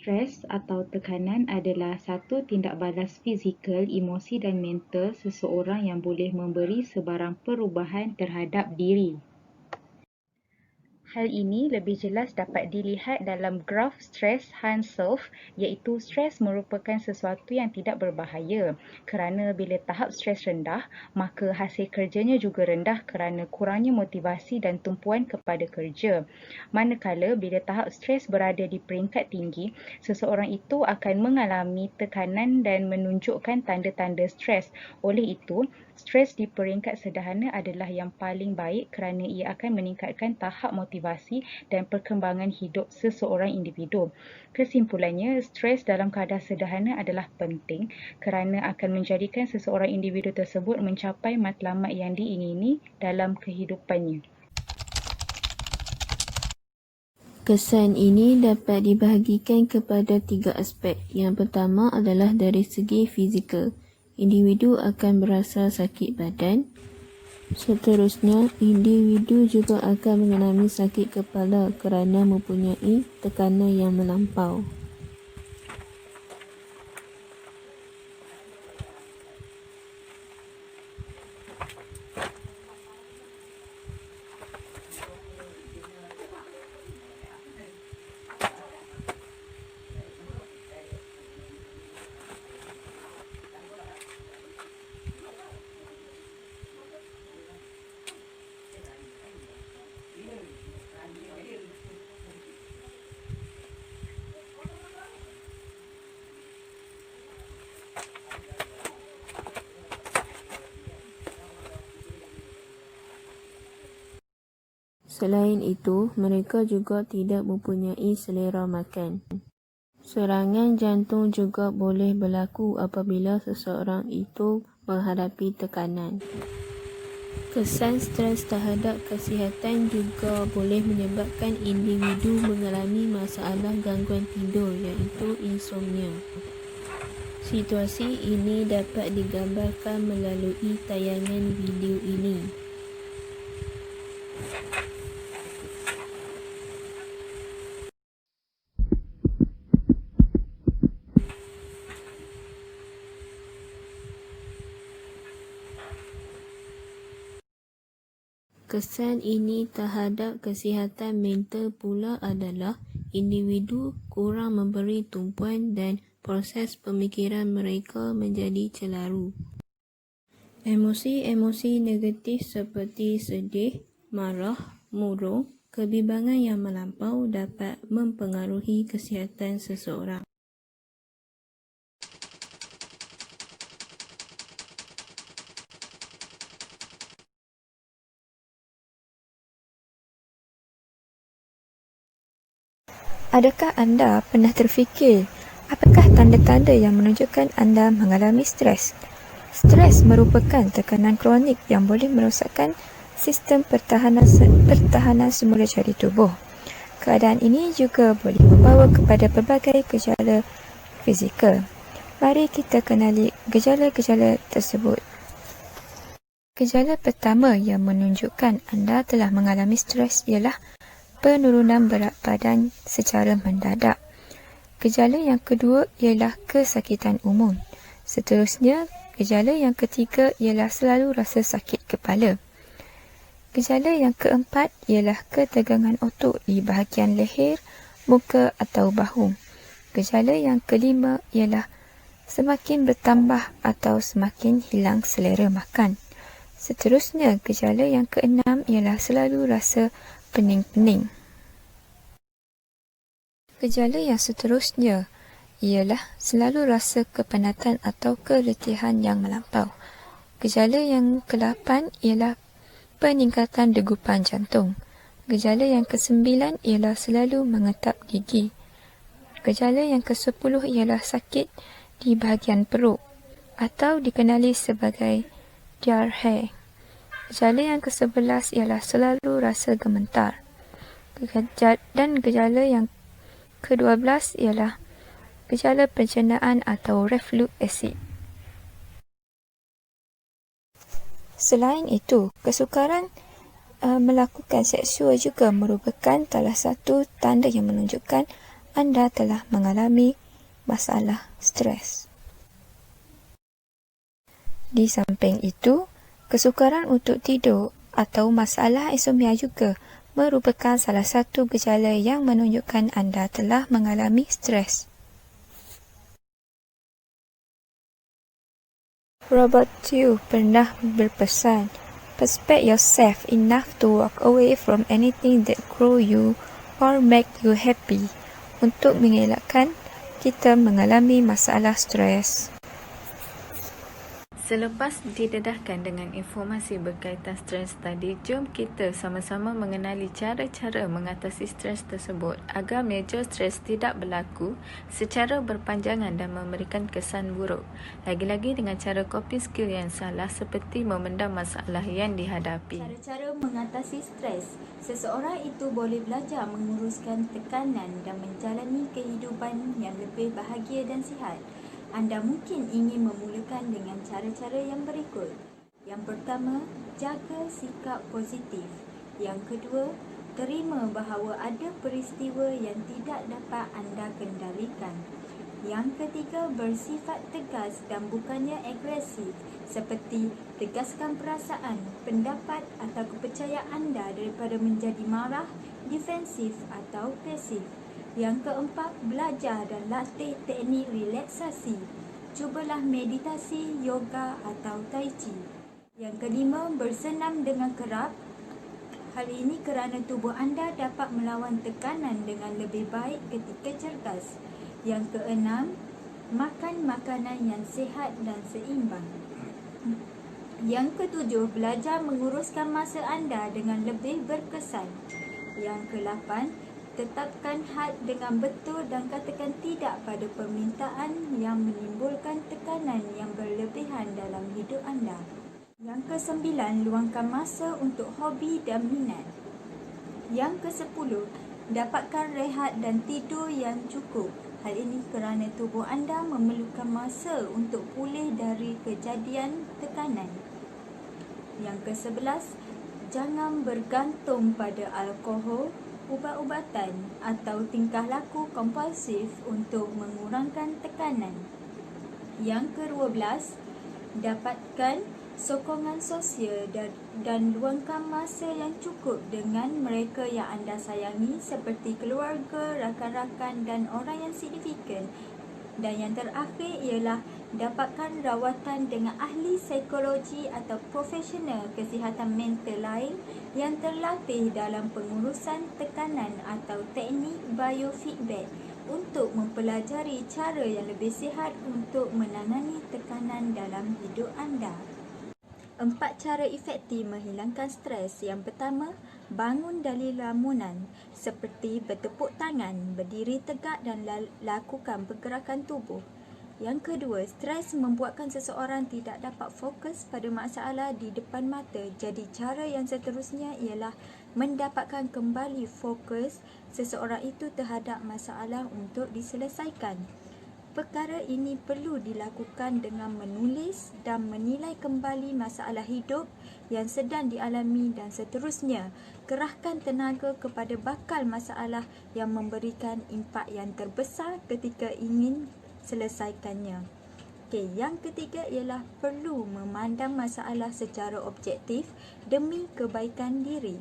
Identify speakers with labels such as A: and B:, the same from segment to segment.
A: Stres atau tekanan adalah satu tindak balas fizikal, emosi dan mental seseorang yang boleh memberi sebarang perubahan terhadap diri. Hal ini lebih jelas dapat dilihat dalam graf stres Hounsfield, iaitu stres merupakan sesuatu yang tidak berbahaya kerana bila tahap stres rendah, maka hasil kerjanya juga rendah kerana kurangnya motivasi dan tumpuan kepada kerja. Manakala bila tahap stres berada di peringkat tinggi, seseorang itu akan mengalami tekanan dan menunjukkan tanda-tanda stres. Oleh itu, stres di peringkat sederhana adalah yang paling baik kerana ia akan meningkatkan tahap motivasi dan perkembangan hidup seseorang individu. Kesimpulannya, stres dalam kadar sederhana adalah penting kerana akan menjadikan seseorang individu tersebut mencapai matlamat yang diingini dalam kehidupannya.
B: Kesan ini dapat dibahagikan kepada 3 aspek. Yang pertama adalah dari segi fizikal. Individu akan berasa sakit badan. Seterusnya, individu juga akan mengalami sakit kepala kerana mempunyai tekanan yang melampau. Selain itu, mereka juga tidak mempunyai selera makan. Serangan jantung juga boleh berlaku apabila seseorang itu menghadapi tekanan. Kesan stres terhadap kesihatan juga boleh menyebabkan individu mengalami masalah gangguan tidur iaitu insomnia. Situasi ini dapat digambarkan melalui tayangan video ini. Kesan ini terhadap kesihatan mental pula adalah individu kurang memberi tumpuan dan proses pemikiran mereka menjadi celaru. Emosi-emosi negatif seperti sedih, marah, murung, kebimbangan yang melampau dapat mempengaruhi kesihatan seseorang.
C: Adakah anda pernah terfikir, apakah tanda-tanda yang menunjukkan anda mengalami stres? Stres merupakan tekanan kronik yang boleh merosakkan sistem pertahanan semula jadi tubuh. Keadaan ini juga boleh membawa kepada pelbagai gejala fizikal. Mari kita kenali gejala-gejala tersebut. Gejala pertama yang menunjukkan anda telah mengalami stres ialah penurunan berat badan secara mendadak. Gejala yang kedua ialah kesakitan umum. Seterusnya, gejala yang ketiga ialah selalu rasa sakit kepala. Gejala yang keempat ialah ketegangan otot di bahagian leher, muka atau bahu. Gejala yang kelima ialah semakin bertambah atau semakin hilang selera makan. Seterusnya, gejala yang keenam ialah selalu rasa pening-pening. Gejala yang seterusnya ialah selalu rasa kepenatan atau keletihan yang melampau. Gejala yang ke-8 ialah peningkatan degupan jantung. Gejala yang ke-9 ialah selalu mengetap gigi. Gejala yang ke-10 ialah sakit di bahagian perut atau dikenali sebagai diarrhea. Gejala yang ke-11 ialah selalu rasa gemetar. Dan gejala yang ke-12 ialah gejala pencernaan atau reflux acid. Selain itu, kesukaran melakukan seksual juga merupakan salah satu tanda yang menunjukkan anda telah mengalami masalah stres. Di samping itu, kesukaran untuk tidur atau masalah insomnia juga merupakan salah satu gejala yang menunjukkan anda telah mengalami stres. Robert Tew pernah berpesan, "Respect yourself enough to walk away from anything that grow you or make you happy," untuk mengelakkan kita mengalami masalah stres.
B: Selepas didedahkan dengan informasi berkaitan stres tadi, jom kita sama-sama mengenali cara-cara mengatasi stres tersebut agar major stres tidak berlaku secara berpanjangan dan memberikan kesan buruk. Lagi-lagi dengan cara coping skill yang salah seperti memendam masalah yang dihadapi.
D: Cara-cara mengatasi stres. Seseorang itu boleh belajar menguruskan tekanan dan menjalani kehidupan yang lebih bahagia dan sihat. Anda mungkin ingin memulakan dengan cara-cara yang berikut. Yang pertama, jaga sikap positif. Yang kedua, terima bahawa ada peristiwa yang tidak dapat anda kendalikan. Yang ketiga, bersifat tegas dan bukannya agresif, seperti tegaskan perasaan, pendapat atau kepercayaan anda daripada menjadi marah, defensif atau pasif. Yang keempat, belajar dan latih teknik relaksasi. Cubalah meditasi, yoga atau tai chi. Yang kelima, bersenam dengan kerap. Hal ini kerana tubuh anda dapat melawan tekanan dengan lebih baik ketika cergas. Yang keenam, makan makanan yang sihat dan seimbang. Yang ketujuh, belajar menguruskan masa anda dengan lebih berkesan. Yang kelapan, tetapkan had dengan betul dan katakan tidak pada permintaan yang menimbulkan tekanan yang berlebihan dalam hidup anda. Yang kesembilan, luangkan masa untuk hobi dan minat. Yang kesepuluh, dapatkan rehat dan tidur yang cukup. Hal ini kerana tubuh anda memerlukan masa untuk pulih dari kejadian tekanan. Yang kesebelas, jangan bergantung pada alkohol, ubat-ubatan atau tingkah laku kompulsif untuk mengurangkan tekanan. Yang ke-12, dapatkan sokongan sosial dan luangkan masa yang cukup dengan mereka yang anda sayangi seperti keluarga, rakan-rakan dan orang yang signifikan. Dan yang terakhir ialah dapatkan rawatan dengan ahli psikologi atau profesional kesihatan mental lain yang terlatih dalam pengurusan tekanan atau teknik biofeedback untuk mempelajari cara yang lebih sihat untuk menangani tekanan dalam hidup anda. 4 cara efektif menghilangkan stres. Yang pertama, bangun dari lamunan seperti bertepuk tangan, berdiri tegak dan lakukan pergerakan tubuh. Yang kedua, stres membuatkan seseorang tidak dapat fokus pada masalah di depan mata. Jadi cara yang seterusnya ialah mendapatkan kembali fokus seseorang itu terhadap masalah untuk diselesaikan. Perkara ini perlu dilakukan dengan menulis dan menilai kembali masalah hidup yang sedang dialami dan seterusnya. Kerahkan tenaga kepada bakal masalah yang memberikan impak yang terbesar ketika ingin selesaikannya. Yang ketiga ialah perlu memandang masalah secara objektif demi kebaikan diri.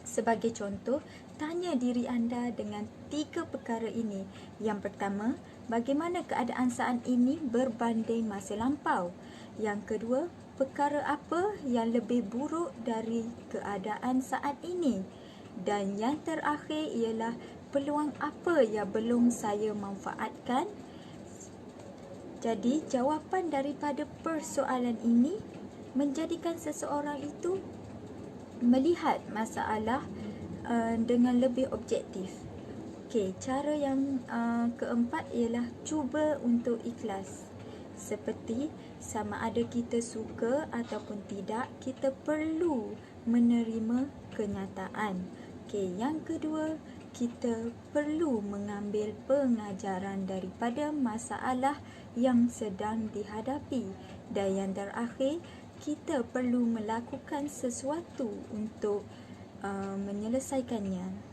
D: Sebagai contoh, tanya diri anda dengan 3 perkara ini. Yang pertama, bagaimana keadaan saat ini berbanding masa lampau? Yang kedua, perkara apa yang lebih buruk dari keadaan saat ini? Dan yang terakhir ialah peluang apa yang belum saya manfaatkan? Jadi, jawapan daripada persoalan ini menjadikan seseorang itu melihat masalah dengan lebih objektif. Cara yang keempat ialah cuba untuk ikhlas. Seperti sama ada kita suka ataupun tidak, kita perlu menerima kenyataan. Yang kedua, kita perlu mengambil pengajaran daripada masalah yang sedang dihadapi. Dan yang terakhir, kita perlu melakukan sesuatu untuk menyelesaikannya.